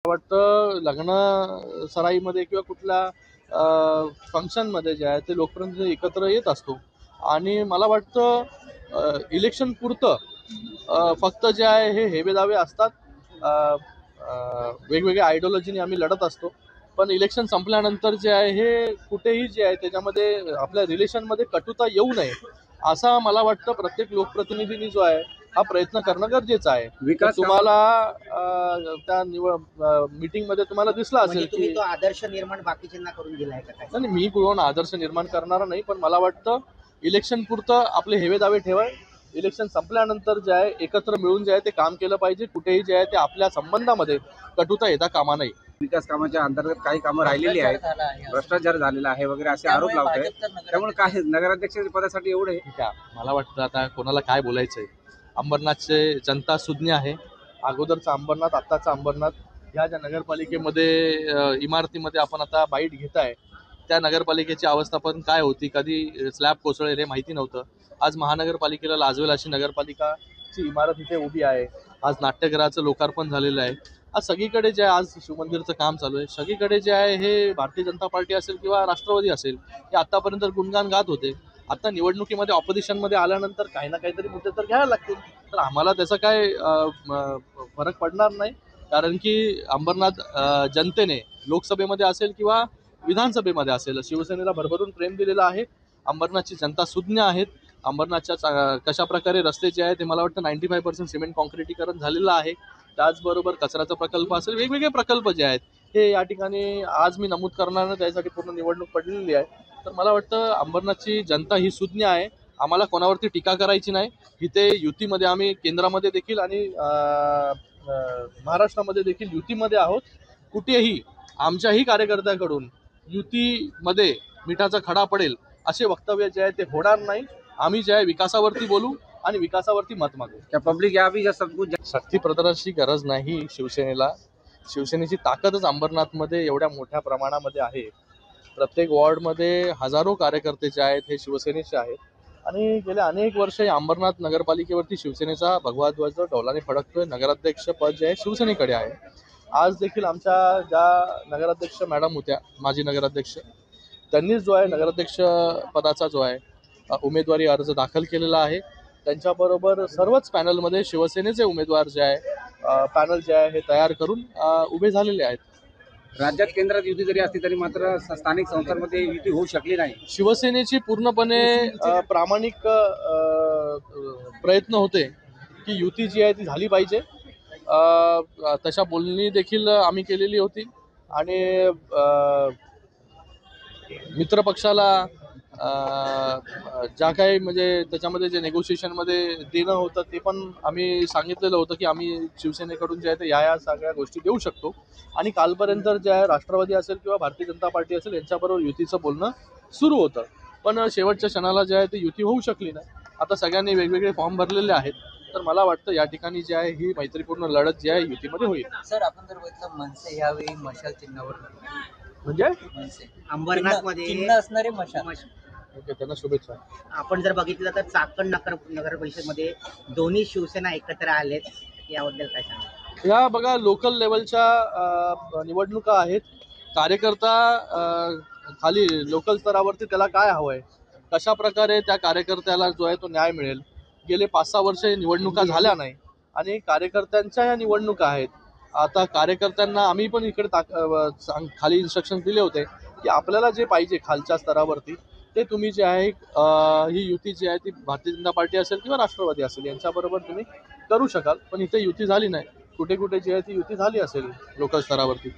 वाटतं लग्न सराईमध्ये किंवा कुठल्या फंक्शनमध्ये जे आहे ते लोकप्रतिनिधी एकत्र येत असतो आणि मला वाटतं इलेक्शन पुरतं फक्त जे आहे हे हेवेदावे असतात. अ, अ, वेगवेगळ्या आयडिओलॉजीने आम्ही लढत असतो, पण इलेक्शन संपल्यानंतर जे आहे हे कुठेही जे आहे त्याच्यामध्ये आपल्या रिलेशनमध्ये कटुता येऊ नये असा मला वाटतं प्रत्येक लोकप्रतिनिधींनी जो आहे हा प्रयत्न करणं गरजेचं आहे. विकास तुम्हाला त्या मीटिंग मध्ये तुम्हाला दिसला असेल तुम्ही की तो आदर्श निर्माण बाकीच्यांना करून दिलाय का काय? नाही, मी कोण आदर्श निर्माण करणार नाही, पण मला वाटतं इलेक्शन पुरतं आपले हेवेदावे ठेवाय. इलेक्शन संपल्यानंतर जे आहे एकत्र मिळून जे आहे ते काम केलं पाहिजे. कुठेही जे आहे ते आपल्या संबंधामध्ये कटुता येता कामा नये. विकास कामाच्या अंतर्गत काही कामं राहिलेली आहेत, भ्रष्टाचार झालेला आहे वगैरे असे आरोप लावताय. त्यामुळे काय नगराध्यक्ष पदासाठी एवढे ठीक आहे, मला वाटतं आता कोणाला काय बोलायचंय. अंबरनाथचे जनता सुज्ञ आहे. अगोदरचा अंबरनाथ, आत्ताचा अंबरनाथ, ह्या ज्या नगरपालिकेमध्ये इमारतीमध्ये आपण आता बाईट घेताय त्या नगरपालिकेची अवस्था पण काय होती, कधी स्लॅब कोसळेल हे माहिती नव्हतं. आज महानगरपालिकेला लाजवेल अशी नगरपालिकाची इमारत इथे उभी आहे. आज नाट्यगृहाचं लोकार्पण झालेलं आहे. आज सगळीकडे जे आहे, आज शिवमंदिरचं काम चालू आहे. सगळीकडे जे आहे हे भारतीय जनता पार्टी असेल किंवा राष्ट्रवादी असेल हे आतापर्यंत गुणगान गात होते. आता निवडणुकीमध्ये ऑपोजिशनमध्ये आल्यानंतर काही ना काहीतरी मुद्दे तर घ्यायला लागतील. तर आम्हाला त्याचा काय फरक पडणार नाही, कारण की अंबरनाथ जनतेने लोकसभेमध्ये असेल किंवा विधानसभेमध्ये असेल शिवसेनेला भरभरून प्रेम दिलेलं आहे. अंबरनाथची जनता सुज्ञ आहेत. अंबरनाथच्या कशा प्रकारे रस्ते जे आहे ते मला वाटतं 95% सिमेंट कॉन्क्रिटीकरण झालेलं आहे. त्याचबरोबर कचऱ्याचा प्रकल्प असेल, वेगवेगळे प्रकल्प जे आहेत हे या ठिकाणी आज मी नमूद करणार नाही, त्यासाठी पूर्ण निवडणूक पडलेली आहे. तर मला वाटतं अंबरनाथची जनता ही सुज्ञ आहे. आम्हाला कोणावरती टीका करायची नाही. इथे युतीमध्ये आम्ही केंद्रामध्ये देखील आणि महाराष्ट्रामध्ये देखील युतीमध्ये आहोत. कुठेही आमच्याही कार्यकर्त्याकडून युतीमध्ये मिठाचा खडा पडेल असे वक्तव्य जे आहे ते होणार नाही. आम्ही जे आहे विकासावरती बोलू आणि विकासावरती मत मागू. क्या पब्लिक या भी सब कुछ शक्ती प्रदर्शनाची गरज नाही शिवसेनेला. शिवसेनेची ताकदच अंबरनाथमध्ये एवढ्या मोठ्या प्रमाणामध्ये आहे. प्रत्येक वॉर्डमध्ये हजारो कार्यकर्ते जे आहेत हे शिवसेनेचे आहेत आणि गेल्या अनेक वर्ष या अंबरनाथ नगरपालिकेवरती शिवसेनेचा भगवा ध्वज डौलाने फडकतोय. नगराध्यक्ष पद जे आहे शिवसेनेकडे आहे. आज देखील आमच्या ज्या नगराध्यक्ष मॅडम होत्या, माजी नगराध्यक्ष, त्यांनीच जो आहे नगराध्यक्ष पदाचा जो आहे उमेदवारी अर्ज दाखल केलेला आहे. त्यांच्याबरोबर सर्वच पॅनलमध्ये शिवसेनेचे उमेदवार जे आहे पॅनल जे आहे हे तयार करून उभे झालेले आहेत. राज्यात केंद्रात युती जरी असली तरी मात्र स्थानिक संस्थांमध्ये युती होऊ शकली नाही. शिवसेनेची पूर्णपणे प्रामाणिक प्रयत्न होते की युती जी आहे ती झाली पाहिजे. तशा बोलणी देखील आम्ही केलेली होती आणि मित्र पक्षाला ज्या काही म्हणजे त्याच्यामध्ये जे नेगोशिएशनमध्ये देणं होतं ते पण आम्ही सांगितलेलं होतं की आम्ही शिवसेनेकडून जे आहे ते या सगळ्या गोष्टी देऊ शकतो. आणि कालपर्यंत जे आहे राष्ट्रवादी असेल किंवा भारतीय जनता पार्टी असेल यांच्याबरोबर युतीचं बोलणं सुरू होतं, पण शेवटच्या क्षणाला जे आहे ते युती होऊ शकली नाही. आता सगळ्यांनी वेगवेगळे फॉर्म भरलेले आहेत. तर मला वाटतं या ठिकाणी जे आहे ही मैत्रीपूर्ण लढत जी आहे युतीमध्ये होईल. सर, आपण जर बघितलं मनसे यावेळी मशाल चिन्हावर म्हणजे अंबरनाथ मध्ये चिन्ह असणारे मशाल. ओके, त्यांना शुभेच्छा. आपण जर बघितलं तर चाकण नगर परिषदमध्ये दोन्ही शिवसेना एकत्र आलेत, याबद्दल काय सांगा? ह्या बघा लोकल लेवलच्या निवडणुका आहेत. कार्यकर्ता खाली लोकल स्तरावरती त्याला काय हवंय, कशा प्रकारे त्या कार्यकर्त्याला जो आहे तो न्याय मिळेल. गेले 5-6 वर्ष निवडणुका झाल्या नाही आणि कार्यकर्त्यांच्या या निवडणुका आहेत. आता कार्यकर्त्यांना आम्ही पण इकडे खाली इन्स्ट्रक्शन दिले होते की आपल्याला जे पाहिजे खालच्या स्तरावरती ते तुम्ही जे आहे ही युती जी आहे ती भारतीय जनता पार्टी असेल किंवा राष्ट्रवादी असेल यांच्याबरोबर तुम्ही करू शकाल. पण इथे युती झाली नाही. कुठे कुठे जी आहे ती युती झाली असेल लोकल स्तरावरती.